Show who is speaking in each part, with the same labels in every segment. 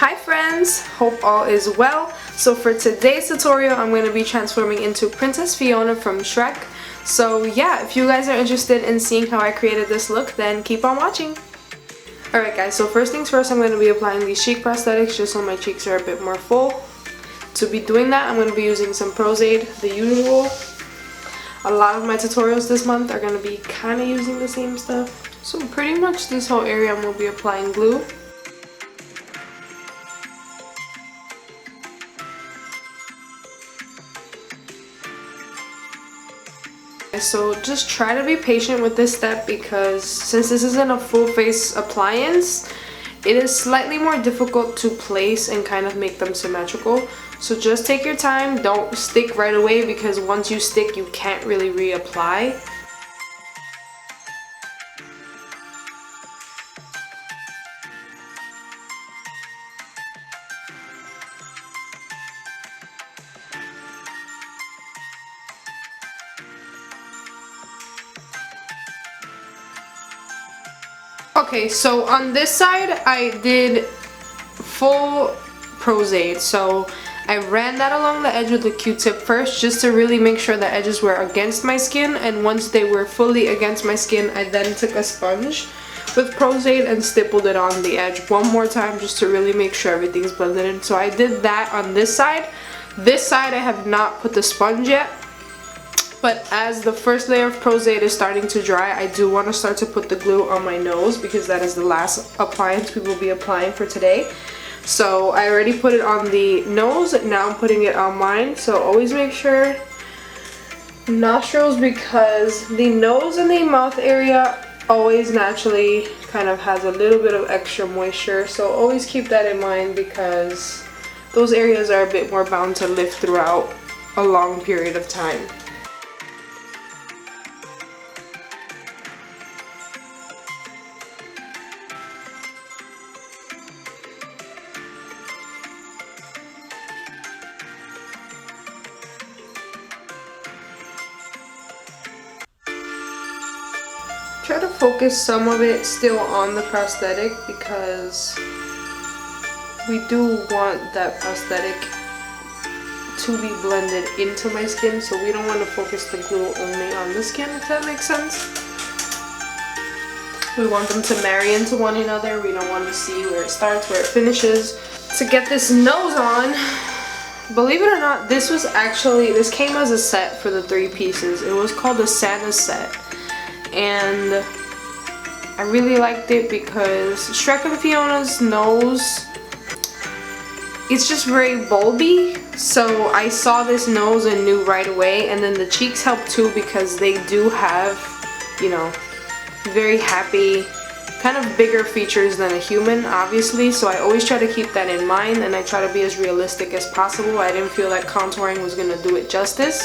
Speaker 1: Hi friends, hope all is well. So for today's tutorial I'm going to be transforming into Princess Fiona from Shrek. So yeah, if you guys are interested in seeing how I created this look, then keep on watching. Alright guys, so first things first, I'm going to be applying these cheek prosthetics just so my cheeks are a bit more full. To be doing that, I'm going to be using some Prosade, the usual. A lot of my tutorials this month are going to be kind of using the same stuff. So pretty much this whole area I'm going to be applying glue. So just try to be patient with this step because since this isn't a full face appliance, it is slightly more difficult to place and kind of make them symmetrical. So just take your time, don't stick right away because once you stick you can't really reapply. Okay, so on this side I did full Prosade, so I ran that along the edge with the Q-tip first just to really make sure the edges were against my skin, and once they were fully against my skin I then took a sponge with Prosade and stippled it on the edge one more time just to really make sure everything's blended in. So I did that on this side. This side I have not put the sponge yet. But as the first layer of Prosade is starting to dry, I do want to start to put the glue on my nose because that is the last appliance we will be applying for today. So I already put it on the nose, now I'm putting it on mine. So always make sure nostrils, because the nose and the mouth area always naturally kind of has a little bit of extra moisture. So always keep that in mind because those areas are a bit more bound to lift throughout a long period of time. Try to focus some of it still on the prosthetic because we do want that prosthetic to be blended into my skin, so we don't want to focus the glue only on the skin, if that makes sense. We want them to marry into one another. We don't want to see where it starts, where it finishes. To get this nose on, believe it or not, this came as a set for the 3 pieces. It was called the Santa set. And I really liked it because Shrek and Fiona's nose, it's just very bulby. So I saw this nose and knew right away. And then the cheeks help too because they do have, you know, very happy, kind of bigger features than a human, obviously. So I always try to keep that in mind and I try to be as realistic as possible. I didn't feel that contouring was going to do it justice.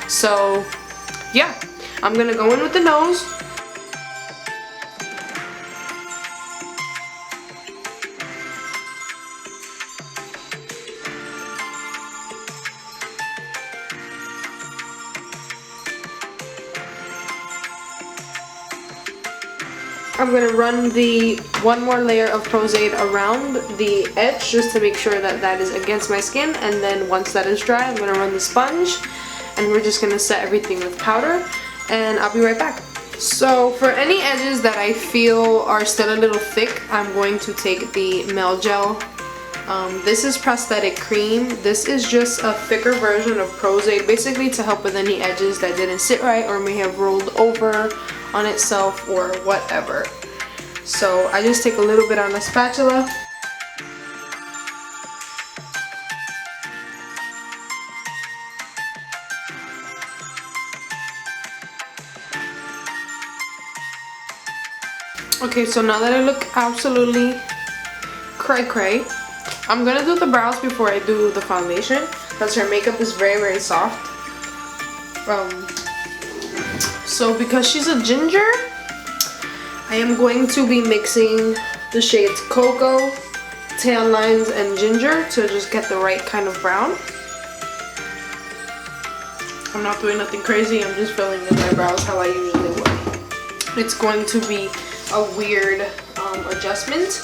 Speaker 1: So yeah. I'm gonna go in with the nose. I'm gonna run the one more layer of Prosade around the edge just to make sure that that is against my skin, and then once that is dry I'm gonna run the sponge and we're just gonna set everything with powder. And I'll be right back. So for any edges that I feel are still a little thick, I'm going to take the Mel Gel. This is prosthetic cream. This is just a thicker version of Prosade, basically to help with any edges that didn't sit right or may have rolled over on itself or whatever. So I just take a little bit on a spatula. Okay, so now that I look absolutely cray-cray, I'm gonna do the brows before I do the foundation because her makeup is very, very soft. So because she's a ginger, I am going to be mixing the shades Cocoa, Tan Lines, and Ginger to just get the right kind of brown. I'm not doing nothing crazy, I'm just filling in my brows how I usually would. It's going to be a weird adjustment,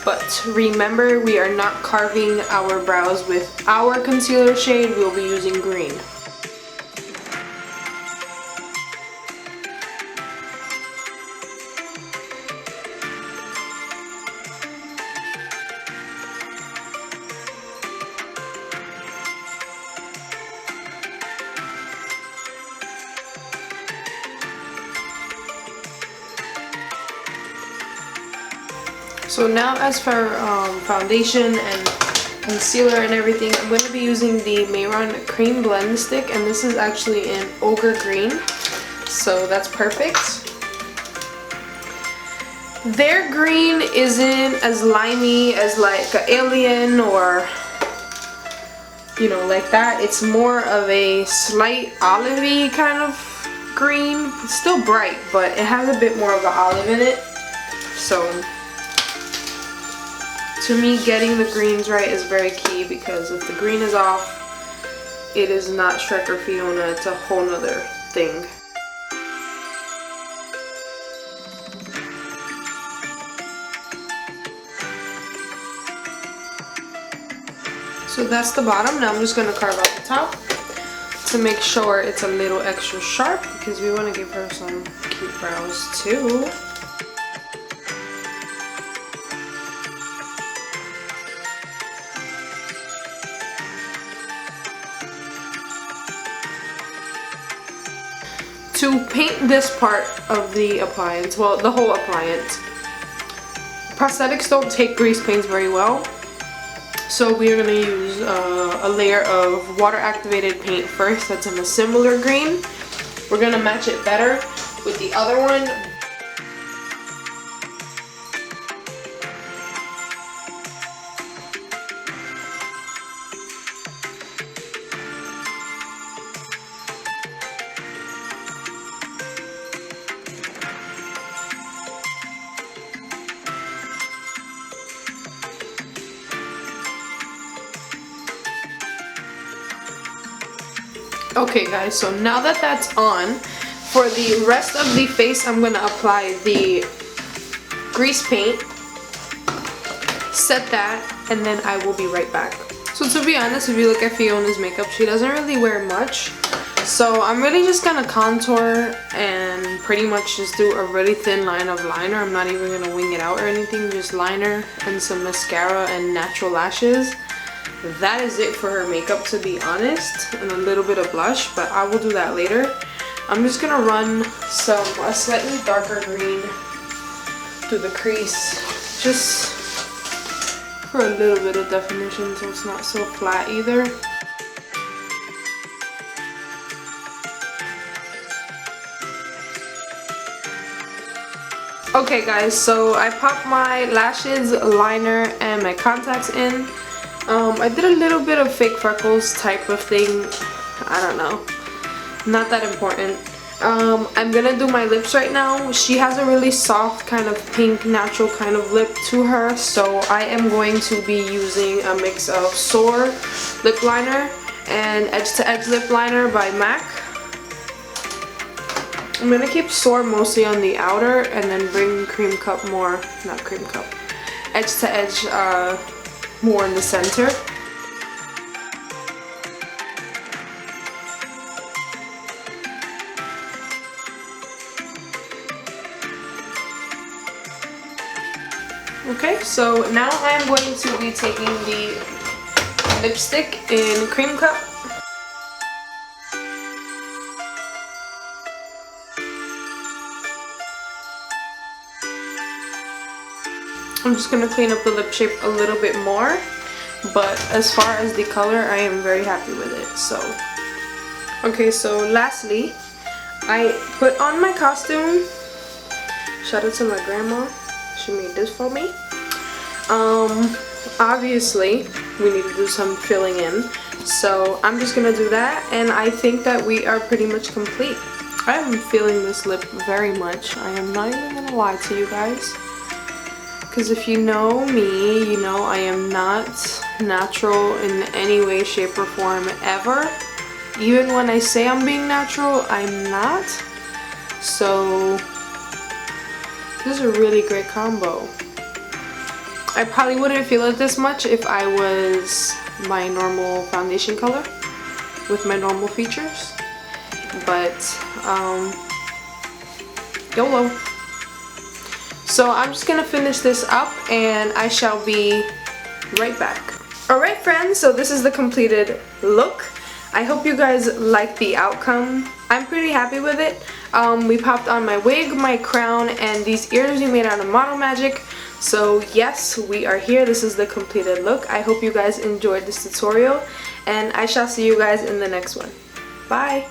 Speaker 1: But remember, we are not carving our brows with our concealer shade. We'll be using green. So now as for foundation and concealer and everything, I'm going to be using the Mayron Cream Blend Stick, and this is actually in Ochre Green, so that's perfect. Their green isn't as limey as like an Alien or, you know, like that. It's more of a slight olivey kind of green. It's still bright, but it has a bit more of an olive in it. So to me, getting the greens right is very key, because if the green is off, it is not Shrek or Fiona. It's a whole nother thing. So that's the bottom. Now I'm just going to carve out the top to make sure it's a little extra sharp, because we want to give her some cute brows too. To paint this part of the appliance, well, the whole appliance, prosthetics don't take grease paints very well, so we are going to use a layer of water activated paint first. That's in a similar green. We're going to match it better with the other one. Okay guys, so now that that's on, for the rest of the face I'm going to apply the grease paint, set that, and then I will be right back. So to be honest, if you look at Fiona's makeup, she doesn't really wear much. So I'm really just going to contour and pretty much just do a really thin line of liner. I'm not even going to wing it out or anything, just liner and some mascara and natural lashes. That is it for her makeup, to be honest, and a little bit of blush, but I will do that later. I'm just gonna run a slightly darker green through the crease, just for a little bit of definition, so it's not so flat either. Okay guys, so I popped my lashes, liner, and my contacts in. I did a little bit of fake freckles type of thing. I don't know. Not that important. I'm gonna do my lips right now. She has a really soft kind of pink natural kind of lip to her, so I am going to be using a mix of Soar lip liner and Edge to Edge lip liner by MAC. I'm gonna keep Soar mostly on the outer and then bring Edge to Edge more in the center. Okay, so now I'm going to be taking the lipstick in Cream Cup. I'm just going to clean up the lip shape a little bit more, but as far as the color, I am very happy with it. So, okay, so lastly, I put on my costume. Shout out to my grandma. She made this for me. Obviously, we need to do some filling in. So I'm just going to do that, and I think that we are pretty much complete. I am feeling this lip very much. I am not even going to lie to you guys. Because if you know me, you know I am not natural in any way, shape, or form ever. Even when I say I'm being natural, I'm not. So this is a really great combo. I probably wouldn't feel it this much if I was my normal foundation color with my normal features, but YOLO. So I'm just gonna finish this up and I shall be right back. Alright friends, so this is the completed look. I hope you guys like the outcome. I'm pretty happy with it. We popped on my wig, my crown, and these ears we made out of Model Magic. So yes, we are here. This is the completed look. I hope you guys enjoyed this tutorial, and I shall see you guys in the next one. Bye!